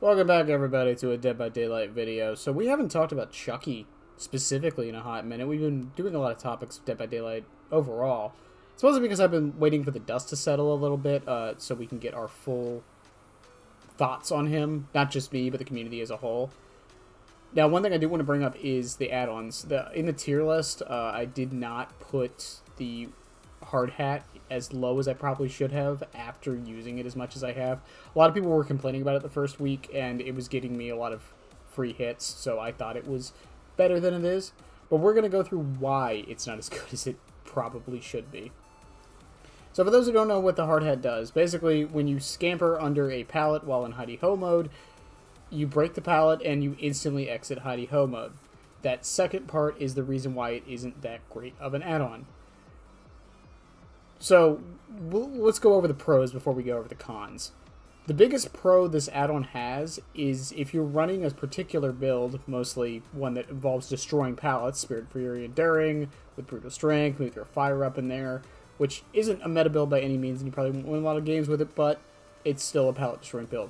Welcome back, everybody, to a Dead by Daylight video. So we haven't talked about Chucky specifically in a hot minute. We've been doing a lot of topics of Dead by Daylight overall. It's mostly because I've been waiting for the dust to settle a little bit so we can get our full thoughts on him. Not just me, but the community as a whole. Now, one thing I do want to bring up is the add-ons. In the tier list, I did not put the hard hat as low as I probably should have after using it as much as I have. A lot of people were complaining about it the first week, and it was getting me a lot of free hits, so I thought it was better than it is. But we're going to go through why it's not as good as it probably should be. So for those who don't know what the hard hat does, basically when you scamper under a pallet while in hidey-ho mode, you break the pallet and you instantly exit hidey-ho mode. That second part is the reason why it isn't that great of an add-on. So, let's go over the pros before we go over the cons. The biggest pro this add-on has is if you're running a particular build, mostly one that involves destroying pallets, Spirit Fury Enduring, with Brutal Strength, with your Fire up in there, which isn't a meta build by any means, and you probably won't win a lot of games with it, but it's still a pallet destroying build.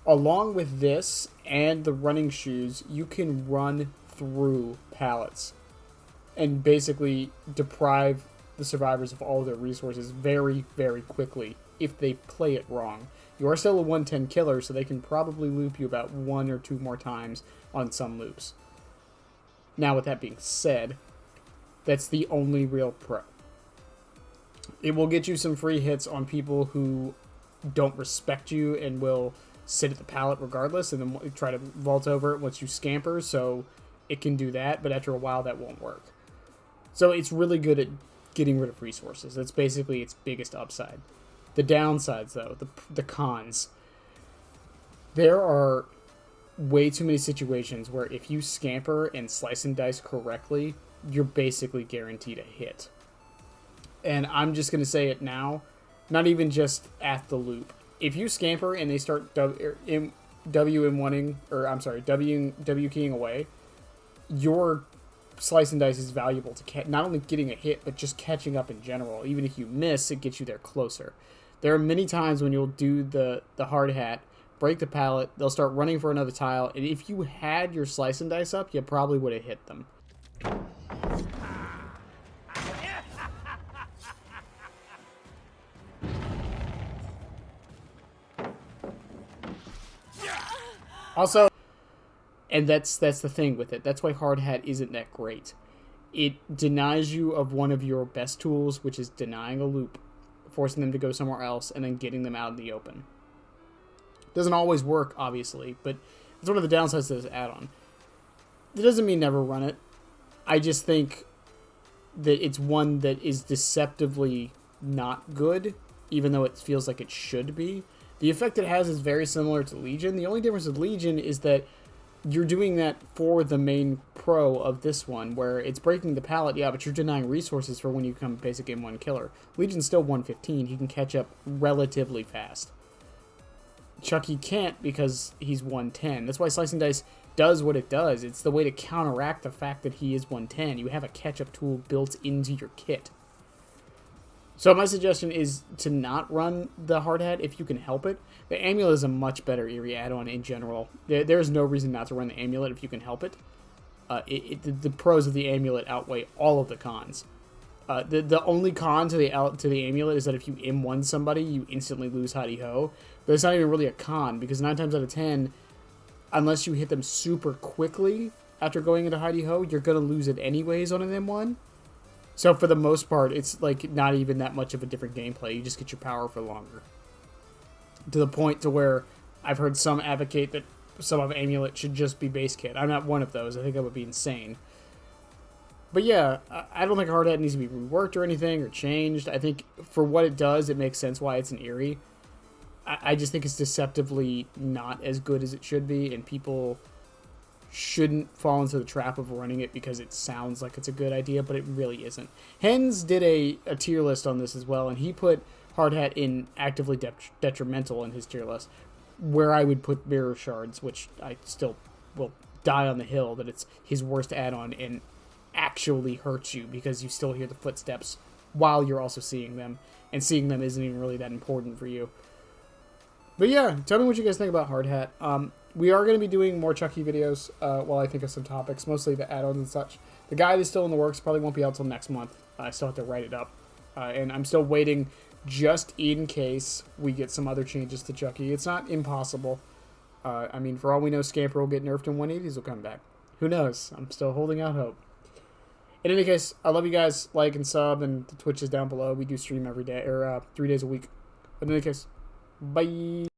Along with this and the running shoes, you can run through pallets and basically deprive the survivors of all their resources very, very quickly if they play it wrong. You are still a 110 killer, so they can probably loop you about 1 or 2 more times on some loops. Now, with that being said, that's the only real pro. It will get you some free hits on people who don't respect you and will sit at the pallet regardless and then try to vault over it once you scamper, so it can do that, but after a while that won't work. So it's really good at getting rid of resources. That's basically its biggest upside. The downsides, though, the cons. There are way too many situations where if you scamper and slice and dice correctly, you're basically guaranteed a hit. And I'm just going to say it now, not even just at the loop. If you scamper and they start W keying away, your slice and dice is valuable to not only getting a hit, but just catching up in general. Even if you miss, it gets you there closer. There are many times when you'll do the hard hat, break the pallet, they'll start running for another tile, and if you had your slice and dice up, you probably would have hit them. Also, and that's the thing with it. That's why hard hat isn't that great. It denies you of one of your best tools, which is denying a loop, forcing them to go somewhere else, and then getting them out in the open. Doesn't always work, obviously, but it's one of the downsides to this add-on. It doesn't mean never run it. I just think that it's one that is deceptively not good, even though it feels like it should be. The effect it has is very similar to Legion. The only difference with Legion is that you're doing that for the main pro of this one, where it's breaking the pallet, yeah, but you're denying resources for when you become basic game 1 killer. Legion's still 115. He can catch up relatively fast. Chucky can't because he's 110. That's why Slicing Dice does what it does. It's the way to counteract the fact that he is 110. You have a catch-up tool built into your kit. So my suggestion is to not run the hard hat if you can help it. The amulet is a much better eerie add-on in general. There's no reason not to run the amulet if you can help it. The pros of the amulet outweigh all of the cons. The only con to the amulet is that if you M1 somebody, you instantly lose hidey-ho. But it's not even really a con, because 9 times out of 10, unless you hit them super quickly after going into hidey-ho, you're going to lose it anyways on an M1. So for the most part, it's like not even that much of a different gameplay. You just get your power for longer. To the point to where I've heard some advocate that some of Amulet should just be base kit. I'm not one of those. I think that would be insane. But yeah, I don't think hard hat needs to be reworked or anything or changed. I think for what it does, it makes sense why it's an eerie. I just think it's deceptively not as good as it should be, and people shouldn't fall into the trap of running it because it sounds like it's a good idea, but it really isn't. Hens did a tier list on this as well, and he put hard hat in actively detrimental in his tier list, where I would put mirror shards, which I still will die on the hill that it's his worst add-on and actually hurts you because you still hear the footsteps while you're also seeing them, and seeing them isn't even really that important for you. But yeah, tell me what you guys think about Hard Hat. We are going to be doing more Chucky videos while I think of some topics, mostly the add-ons and such. The guide is still in the works, probably won't be out till next month. I still have to write it up. And I'm still waiting just in case we get some other changes to Chucky. It's not impossible. I mean, for all we know, Scamper will get nerfed and 180s will come back. Who knows? I'm still holding out hope. In any case, I love you guys. Like and sub, and the Twitch is down below. We do stream every day, or 3 days a week. But in any case, bye.